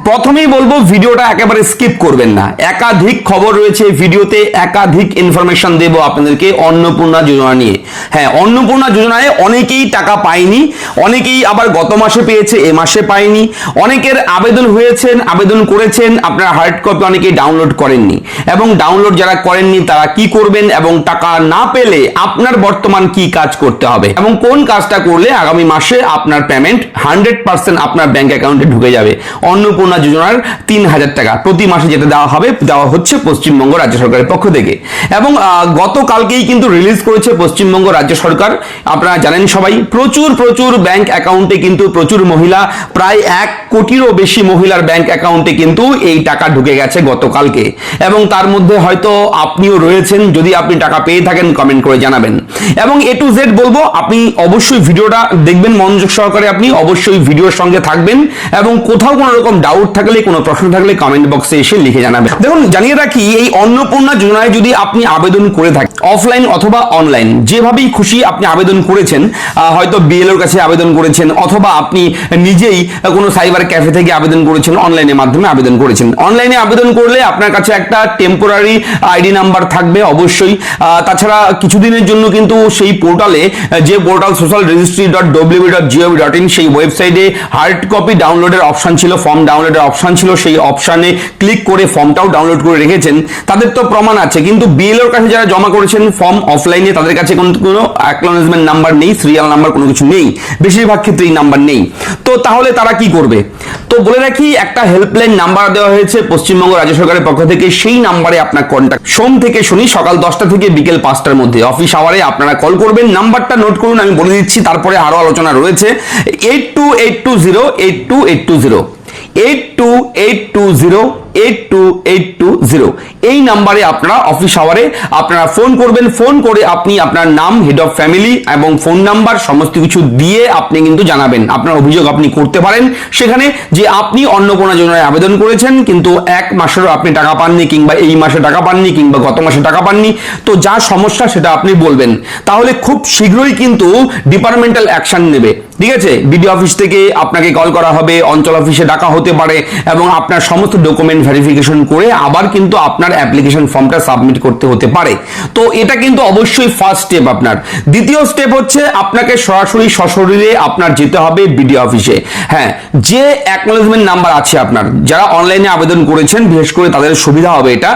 প্রথমেই বলবো ভিডিওটা একেবারে স্কিপ করবেন না, একাধিক খবর রয়েছে ভিডিওতে, একাধিক ইনফরমেশন দেব আপনাদেরকে অন্নপূর্ণা যোজনা নিয়ে। হ্যাঁ, অন্নপূর্ণা যোজনায় অনেকেই টাকা পায়নি, অনেকেই আবার গত মাসে পেয়েছে, এ মাসে পায়নি। অনেকের আবেদন হয়েছেন, আবেদন করেছেন, আপনারা হার্ড কপি অনেকেই ডাউনলোড করেননি, এবং ডাউনলোড যারা করেননি তারা কি করবেন, এবং টাকা না পেলে আপনার বর্তমান কি কাজ করতে হবে, এবং কোন কাজটা করলে আগামী মাসে আপনার পেমেন্ট 100% আপনার ব্যাংক অ্যাকাউন্টে ঢুকে যাবে। অন্নপূর্ণা যোজনার 3000 টাকা প্রতি মাসে যেটা দেওয়া হচ্ছে পশ্চিমবঙ্গ রাজ্য সরকারের পক্ষ থেকে, এবং গতকালকেই কিন্তু রিলিজ করেছে পশ্চিমবঙ্গ রাজ্য সরকার। আপনারা জানেন সবাই, প্রচুর ব্যাংক অ্যাকাউন্টে কিন্তু প্রচুর মহিলা, প্রায় 1 কোটিরও বেশি মহিলার ব্যাংক অ্যাকাউন্টে কিন্তু এই টাকা ঢুকে গেছে গতকালকে, এবং তার মধ্যে হয়তো আপনিও রয়েছেন। যদি আপনি টাকা পেয়ে থাকেন কমেন্ট করে জানাবেন, এবং A to Z বলবো, আপনি অবশ্যই ভিডিওটা দেখবেন মনোযোগ সহকারে, আপনি অবশ্যই ভিডিওর সঙ্গে থাকবেন, এবং কোথাও কোনো রকম ডাউট থাকলে, কোনো প্রশ্ন থাকলে কমেন্ট বক্সে এসে লিখে জানাবেন। দেখুন, জানিয়ে রাখি, এই অন্নপূর্ণা যোজনায় যদি আপনি আবেদন করে থাকেন অফলাইন অথবা অনলাইন, যেভাবেই খুশি আপনি আবেদন করেছেন, হয়তো বিএলওর কাছে আবেদন করেছেন, অথবা আপনি নিজেই কোনো সাইবার ক্যাফে থেকে আবেদন করেছেন, অনলাইনের মাধ্যমে আবেদন করেছেন। অনলাইনে আবেদন করলে আপনার কাছে একটা টেম্পোরারি আইডি নাম্বার থাকবে অবশ্যই। তাছাড়া কিছুদিনের জন্য কিন্তু সেই পোর্টালে, যে পোর্টাল social.www.gov.in, সেই ওয়েবসাইটে হার্ড কপি ডাউনলোডের অপশন ছিল, ফর্ম ডাউনলোডের অপশন ছিল, সেই অপশনে ক্লিক করে ফর্মটাও ডাউনলোড করে রেখেছেন। তাদের তো প্রমাণ আছে, কিন্তু বিএলওর কাছে যারা জমা করেছেন ফর্ম অফলাইনে, তাদের কাছে কোনো অ্যাকনলেজমেন্ট নাম্বার নেই, সিরিয়াল নাম্বার কোনো কিছু নেই, বেশিরভাগ ক্ষেত্রেই নাম্বার নেই। তো তাহলে তারা কি করবে? তো বলে রাখি, একটা হেল্পলাইন নাম্বার দেওয়া হয়েছে পশ্চিমবঙ্গ রাজ্য সরকারের পক্ষ থেকে। সেই নাম্বারে আপনার কন্ট্যাক্ট, সোম থেকে শনি সকাল 10টা থেকে বিকেল 5টার মধ্যে অফিস আওয়ারে আপনারা কল করবেন। নাম্বারটা নোট করুন, আমি বলে দিচ্ছি, তারপরে আরো আলোচনা রয়েছে। 8282082820 8282082820 এই নাম্বারে আপনারা অফিস আওয়ারে আপনারা ফোন করবেন। ফোন করে আপনি আপনার নাম, হেড অফ ফ্যামিলি এবং ফোন নাম্বার সমস্ত কিছু দিয়ে আপনি কিন্তু জানাবেন, আপনার অভিযোগ আপনি করতে পারেন সেখানে, যে আপনি অন্নপূর্ণা যোজনায় আবেদন করেছেন কিন্তু 1 মাসেরও আপনি টাকা পাননি, কিংবা এই মাসে টাকা পাননি, কিংবা গত মাসে টাকা পাননি। তো যা সমস্যা সেটা আপনি বলবেন, তাহলে খুব শীঘ্রই কিন্তু ডিপার্টমেন্টাল অ্যাকশন নেবে। ঠিক আছে, বিডিও অফিস থেকে আপনাকে কল করা হবে, অঞ্চল অফিসে ডাকা হতে পারে, এবং আপনার সমস্ত ডকুমেন্ট ভেরিফিকেশন করে আবার কিন্তু আপনার অ্যাপ্লিকেশন ফর্মটা সাবমিট করতে হতে পারে। তো এটা কিন্তু অবশ্যই ফার্স্ট স্টেপ আপনার। দ্বিতীয় স্টেপ হচ্ছে আপনাকে সরাসরি সশরীরে আপনার যেতে হবে বিডিও অফিসে। হ্যাঁ, যে অ্যাকনলেজমেন্ট নাম্বার আছে আপনার, যারা অনলাইনে আবেদন করেছেন বিশেষ করে তাদের সুবিধা হবে এটা।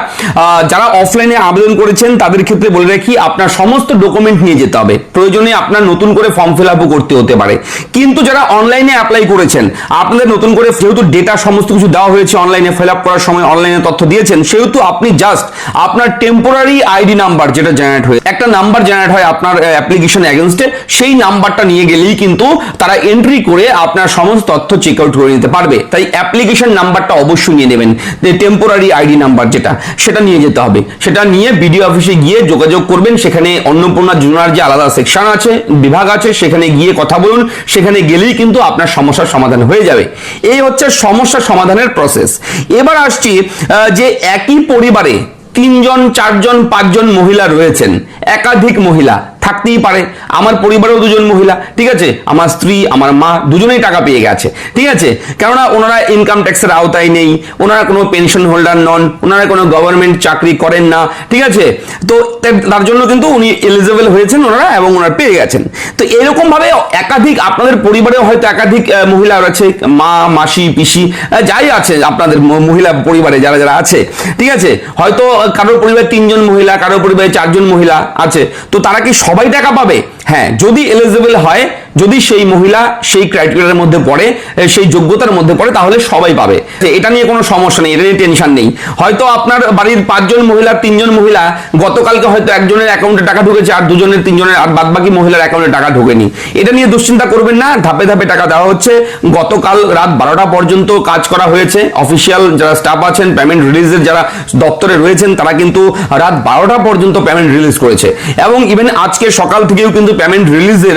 যারা অফলাইনে আবেদন করেছেন তাদের ক্ষেত্রে বলে রাখি, আপনার সমস্ত ডকুমেন্ট নিয়ে যেতে হবে, প্রয়োজনে আপনার নতুন করে ফর্ম ফিল আপও করতে হতে পারে। কিন্তু যারা অনলাইনে অ্যাপ্লাই করেছেন, আপনাদের নতুন করে যেহেতু ডেটা সমস্ত কিছু দেওয়া হয়েছে, অনলাইনে ফিল আপ করার সময় অনলাইনে তথ্য দিয়েছেন, সেহেতু আপনি জাস্ট আপনার টেম্পোরারি আইডি নাম্বার যেটা জেনারেট হয়ে, একটা নাম্বার জেনারেট হয় আপনার অ্যাপ্লিকেশন এগেইনস্টে, সেই নাম্বারটা নিয়ে গেলেই কিন্তু তারা এন্ট্রি করে আপনার সমস্ত তথ্য চেক আউট করে নিতে পারবে। তাই অ্যাপ্লিকেশন নাম্বারটা অবশ্যই নিয়ে নেবেন, যে টেম্পোরারি আইডি নাম্বার যেটা, সেটা নিয়ে যেতে হবে। সেটা নিয়ে বিডিও অফিসে গিয়ে যোগাযোগ করবেন। সেখানে অন্নপূর্ণা যোজনার যে আলাদা সেকশন আছে, বিভাগ আছে, সেখানে গিয়ে কথা বলুন। সেখানে গেলেই কিন্তু আপনার সমস্যার সমাধান হয়ে যাবে। এই হচ্ছে সমস্যা সমাধানের প্রসেস। এবার আসছি, যে একই পরিবারে 3 জন 4 জন 5 জন মহিলা রয়েছেন, একাধিক মহিলা থাকতেই পারে। আমার পরিবারেও 2 জন মহিলা, ঠিক আছে, আমার স্ত্রী, আমার মা, দুজনেই টাকা পেয়ে গেছে। ঠিক আছে, কেননা ওনারা ইনকাম ট্যাক্সের আওতায় নেই, ওনারা কোনো পেনশন হোল্ডার নন, ওনারা কোনো গভর্নমেন্ট চাকরি করেন না। ঠিক আছে, তো তার জন্য কিন্তু উনি এলিজিবল হয়েছেন ওনারা, এবং ওনারা পেয়ে গেছেন। তো এরকম ভাবে একাধিক, আপনাদের পরিবারেও হয়তো একাধিক মহিলা আছে, মা, মাসি, পিসি, যাই আছে আপনাদের মহিলা পরিবারে যারা যারা আছে। ঠিক আছে, হয়তো কারোর পরিবারে 3 জন মহিলা, কারোর পরিবারে 4 জন মহিলা আছে। তো তারা কি সবাই টাকা পাবে? হ্যাঁ, যদি এলিজিবল হয়, যদি সেই মহিলা সেই ক্রাইটেরিয়ার মধ্যে পড়ে, সেই যোগ্যতার মধ্যে পড়ে, তাহলে সবাই পাবে। এটা নিয়ে কোনো সমস্যা নেই, এটা নিয়ে টেনশন নেই। হয়তো আপনার বাড়ির 5 জন মহিলা, 3 জন মহিলা, গতকালকে হয়তো একজনের অ্যাকাউন্টে টাকা ঢুকেছে, আর 2জনের 3 জনের, আর বাদবাকি মহিলার অ্যাকাউন্টে টাকা ঢোকেনি। এটা নিয়ে দুশ্চিন্তা করবেন না, ধাপে ধাপে টাকা দেওয়া হচ্ছে। গতকাল রাত 12টা পর্যন্ত কাজ করা হয়েছে। অফিসিয়াল যারা স্টাফ আছেন, পেমেন্ট রিলিজের যারা দপ্তরে রয়েছেন, তারা কিন্তু রাত 12টা পর্যন্ত পেমেন্ট রিলিজ করেছে, এবং ইভেন আজকে সকাল থেকেও কিন্তু পেমেন্ট রিলিজের,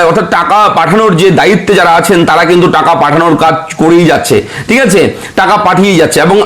অর্থাৎ টাকা টাকা পাঠানোর যে দায়িত্বে যারা আছেন তারা কিন্তু টাকা পাঠানোর কাজ করেই যাচ্ছে, ঠিক আছে, টাকা পাঠিয়েই যাচ্ছে এবং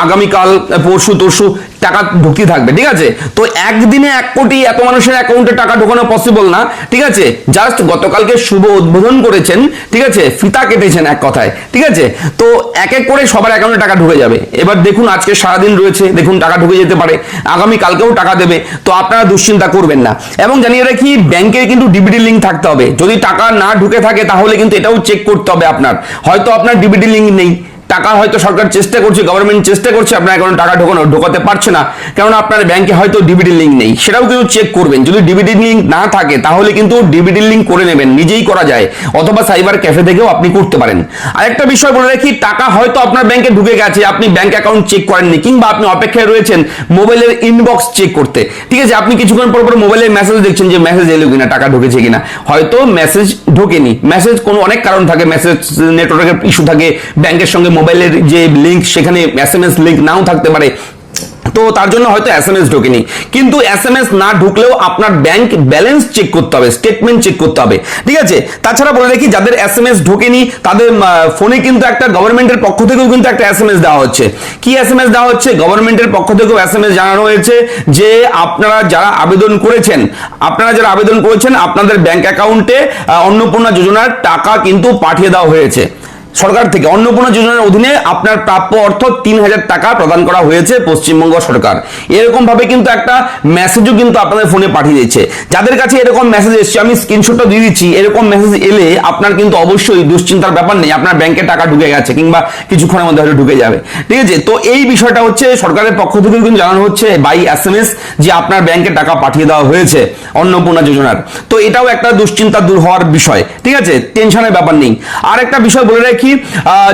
আগামীকাল পরশু তরশু টাকা ঢুকতে থাকবে, ঠিক আছে। তো একদিনে 1 কোটি এত মানুষের অ্যাকাউন্টে টাকা ঢোকানো পসিবল না, ঠিক আছে। জাস্ট গতকালকে শুভ উদ্বোধন করেছেন, ঠিক আছে, ফিতা কেটেছেন এক কথায়, ঠিক আছে। তো এক এক করে সবার অ্যাকাউন্টে টাকা ঢুকে যাবে। এবার দেখুন আজকে সারাদিন রয়েছে, দেখুন টাকা ঢুকে যেতে পারে, আগামী কালকেও টাকা দেবে। তো আপনারা দুশ্চিন্তা করবেন না। এবং জানিয়ে রাখি, ব্যাংকের কিন্তু ডিবিটি লিঙ্ক থাকতে হবে। যদি টাকা না ঢুকে থাকে তাহলে কিন্তু এটাও চেক করতে হবে আপনার, হয়তো আপনার ডিবিটি লিঙ্ক নেই, টাকা হয়তো সরকার চেষ্টা করছে, গভর্নমেন্ট চেষ্টা করছে আপনার অ্যাকাউন্টে টাকা ঢোকাতে পারছে না, কারণ আপনার ব্যাংকে হয়তো ডিবিটি লিঙ্ক নেই। সেটাও কিন্তু চেক করবেন। যদি ডিবিটি লিঙ্ক না থাকে তাহলে কিন্তু ডিবিটি লিঙ্ক করে নেবেন, নিজেই করা যায়, অথবা সাইবার ক্যাফে থেকেও আপনি করতে পারেন। আরেকটা বিষয় বলে রাখি, টাকা হয়তো আপনার ব্যাংকে ঢুকে গেছে, আপনি ব্যাংক অ্যাকাউন্ট চেক করেননি, কিংবা আপনি অপেক্ষায় রয়েছেন মোবাইলের ইনবক্স চেক করতে, ঠিক আছে। আপনি কিছুক্ষণ পর মোবাইলের মেসেজ দেখছেন যে মেসেজ এলো কিনা, টাকা ঢুকেছে কিনা, হয়তো মেসেজ ঢোকেনি। মেসেজ কোনো অনেক কারণ থাকে, মেসেজ নেটওয়ার্কের ইস্যু থাকে, ব্যাংকের সঙ্গে মোবাইলের যে লিঙ্ক সেখানে এসএমএস লিঙ্ক নাও থাকতে পারে, তো তার জন্য হয়তো এসএমএস ঢোকেনি। কিন্তু এসএমএস না ঢুকলেও আপনার ব্যাংক ব্যালেন্স চেক করতে হবে, স্টেটমেন্ট চেক করতে হবে, ঠিক আছে। তাছাড়া বলে রাখি, যাদের এসএমএস ঢোকেনি তাদের ফোনে কিন্তু একটা গভর্নমেন্টের পক্ষ থেকেও কিন্তু একটা এসএমএস দেওয়া হচ্ছে। কি এসএমএস দেওয়া হচ্ছে? গভর্নমেন্টের পক্ষ থেকেও এসএমএস জানানো হয়েছে যে আপনারা যারা আবেদন করেছেন আপনাদের ব্যাংক অ্যাকাউন্টে অন্নপূর্ণা যোজনার টাকা কিন্তু পাঠিয়ে দেওয়া হয়েছে সরকার থেকে। অন্নপূর্ণা যোজনার অধীনে আপনার প্রাপ্য অর্থ 3000 টাকা প্রদান করা হয়েছে পশ্চিমবঙ্গ সরকার। এরকম ভাবে কিন্তু একটা মেসেজও কিন্তু আপনাদের ফোনে পাঠিয়ে দিচ্ছে। যাদের কাছে এরকম মেসেজ এসছে, আমি স্ক্রিনশটটা দিয়ে দিচ্ছি, এরকম মেসেজ এলে আপনার কিন্তু অবশ্যই দুশ্চিন্তার ব্যাপার নেই, আপনার ব্যাংকে টাকা ঢুকে গেছে কিংবা কিছুক্ষণের মধ্যে হয়তো ঢুকে যাবে, ঠিক আছে। তো এই বিষয়টা হচ্ছে সরকারের পক্ষ থেকে কিন্তু জানানো হচ্ছে বাই এসএমএস যে আপনার ব্যাংকে টাকা পাঠিয়ে দেওয়া হয়েছে অন্নপূর্ণা যোজনার। তো এটাও একটা দুশ্চিন্তা দূর হওয়ার বিষয়, ঠিক আছে, টেনশনের ব্যাপার নেই। আর একটা বিষয় বলে রাখি,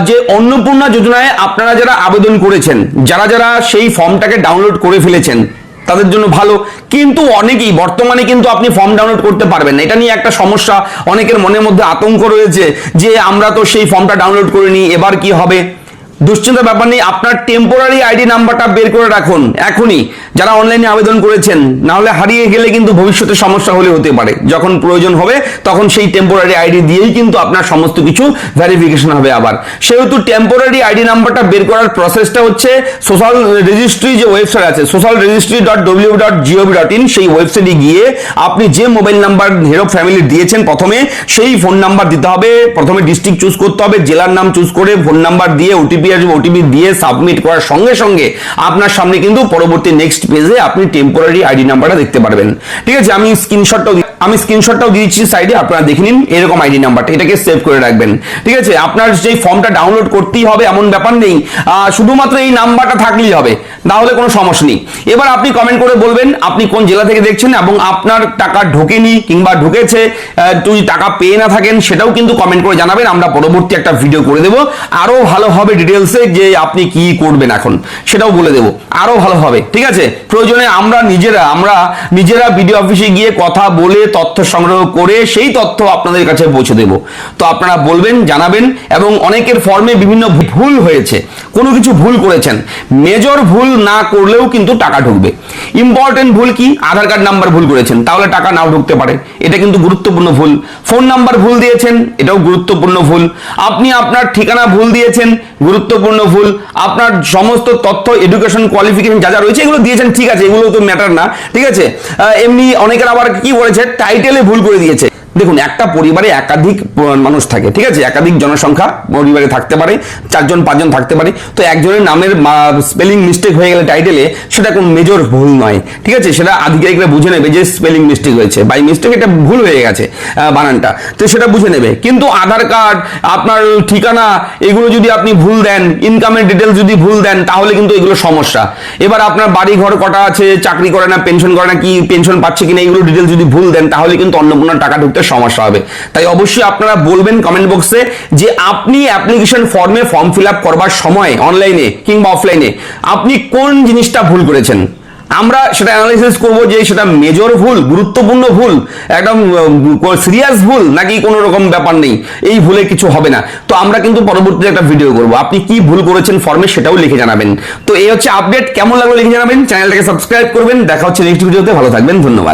যে অন্নপূর্ণা যোজনায় আপনারা যারা আবেদন করেছেন, যারা সেই ফর্মটাকে ডাউনলোড করে ফেলেছেন তাদের জন্য ভালো। কিন্তু অনেকেই বর্তমানে কিন্তু আপনি ফর্ম ডাউনলোড করতে পারবেন না, এটা নিয়ে একটা সমস্যা, অনেকের মনের মধ্যে আতঙ্ক রয়েছে যে আমরা তো সেই ফর্মটা ডাউনলোড করিনি, এবার কি হবে। দুশ্চিন্তার ব্যাপার নেই, আপনার টেম্পোরারি আইডি নাম্বারটা বের করে রাখুন এখনই, যারা অনলাইনে আবেদন করেছেন, না হলে হারিয়ে গেলে কিন্তু ভবিষ্যতে সমস্যা হতে পারে। যখন প্রয়োজন হবে তখন সেই টেম্পোরারি আইডি দিয়েই কিন্তু আপনার সমস্ত কিছু ভেরিফিকেশন হবে আবার। সেহেতু টেম্পোরারি আইডি নাম্বারটা বের করার প্রসেসটা হচ্ছে সোশ্যাল রেজিস্ট্রি যে ওয়েবসাইট আছে, socialregistry.ww.gov.in, সেই ওয়েবসাইটে গিয়ে আপনি যে mobile number head of family দিয়েছেন প্রথমে, সেই ফোন নাম্বার দিতে হবে। প্রথমে ডিস্ট্রিক্ট চুজ করতে হবে, জেলার নাম চুজ করে ফোন নাম্বার দিয়ে ওটিপি আসবে, ওটিপি দিয়ে সাবমিট করার সঙ্গে সঙ্গে আপনার সামনে কিন্তু পরবর্তী নেক্সট পেজে আপনি টেম্পোরারি আইডি নাম্বারটা দেখতে পারবেন, ঠিক আছে। আমি স্ক্রিনশটটাও দিয়েছি সাইডে, আপনারা দেখে নিন এরকম আইডি নাম্বারটা, এটাকে সেভ করে রাখবেন, ঠিক আছে। আপনার যেই ফর্মটা ডাউনলোড করতেই হবে এমন ব্যাপার নেই, শুধুমাত্র এই নাম্বারটা থাকলেই হবে, না হলে কোনো সমস্যা নেই। এবার আপনি কমেন্ট করে বলবেন আপনি কোন জেলা থেকে দেখছেন এবং আপনার টাকা ঢোকেনি কিংবা ঢুকেছে, যদি টাকা পেয়ে না থাকেন সেটাও কিন্তু কমেন্ট করে জানাবেন। আমরা পরবর্তী একটা ভিডিও করে দেবো, আরো ভালো হবে ডিটেলসে, যে আপনি কি করবেন এখন সেটাও বলে দেবো, আরো ভালো হবে, ঠিক আছে। প্রয়োজনে আমরা নিজেরা বিডিও অফিসে গিয়ে কথা বলে তথ্য সংগ্রহ করে সেই তথ্য আপনাদের কাছে পৌঁছে দেব। তো আপনারা বলবেন, জানাবেন। এবং অনেকের ফর্মে বিভিন্ন ভুল হয়েছে, কোনো কিছু ভুল করেছেন, মেজর ভুল না করলেও কিন্তু টাকা ঢুকবে। ইম্পর্টেন্ট ভুল কি? আধার কার্ড নাম্বার ভুল করেছেন, তাহলে টাকা নাও ঢুকতে পারে, এটা কিন্তু গুরুত্বপূর্ণ ভুল। ফোন নাম্বার ভুল দিয়েছেন, এটাও গুরুত্বপূর্ণ ভুল। আপনি আপনার ঠিকানা ভুল দিয়েছেন, গুরুত্বপূর্ণ ভুল। আপনার সমস্ত তথ্য, এডুকেশন কোয়ালিফিকেশন যা রয়েছে এগুলো দিয়েছেন, ঠিক আছে, এগুলো তো ম্যাটার না, ঠিক আছে। এমনি অনেকের আবার কি করেছে, টাইটেলে ভুল করে দিয়েছে। দেখুন, একটা পরিবারে একাধিক মানুষ থাকে, ঠিক আছে, একাধিক জনসংখ্যা পরিবারে থাকতে পারে, 4জন 5জন থাকতে পারে। তো একজনের নামের স্পেলিং মিস্টেক হয়ে গেলে টাইটেলে, সেটা কোনো মেজর ভুল নয়, ঠিক আছে। সেটা আধিকারিকরা বুঝে নেবে যে স্পেলিং মিস্টেক হয়েছে, বাই মিস্টেক এটা ভুল হয়ে গেছে বানানটা, তো সেটা বুঝে নেবে। কিন্তু আধার কার্ড, আপনার ঠিকানা, এগুলো যদি আপনি ভুল দেন, ইনকামের ডিটেলস যদি ভুল দেন, তাহলে কিন্তু এগুলো সমস্যা। এবার আপনার বাড়ি ঘর কটা আছে, চাকরি করে না, পেনশন করে না, কি পেনশন পাচ্ছে কিনা, এগুলো ডিটেলস যদি ভুল দেন, তাহলে কিন্তু অন্নপূর্ণার টাকা ঢুকতে সমস্যা হবে। তাই অবশ্যই আপনারা বলবেন কমেন্ট বক্সে যে আপনি অ্যাপ্লিকেশন ফর্মে ফর্ম ফিল আপ করবার সময় অনলাইনে কিংবা অফলাইনে আপনি কোন জিনিসটা ভুল করেছেন। আমরা সেটা অ্যানালাইসিস করব যে সেটা মেজর ভুল, গুরুত্বপূর্ণ ভুল, একদম সিরিয়াস ভুল, নাকি কোনো রকম ব্যাপার নেই, এই ভুলে কিছু হবে না। তো আমরা কিন্তু পরবর্তীতে একটা ভিডিও করব, আপনি কি ভুল করেছেন ফর্মে সেটাও লিখে জানাবেন। তো এই হচ্ছে আপডেট, কেমন লাগলো লিখে জানাবেন, চ্যানেলটাকে সাবস্ক্রাইব করবেন। দেখা হচ্ছে নেক্সট ভিডিওতে, ভালো থাকবেন, ধন্যবাদ।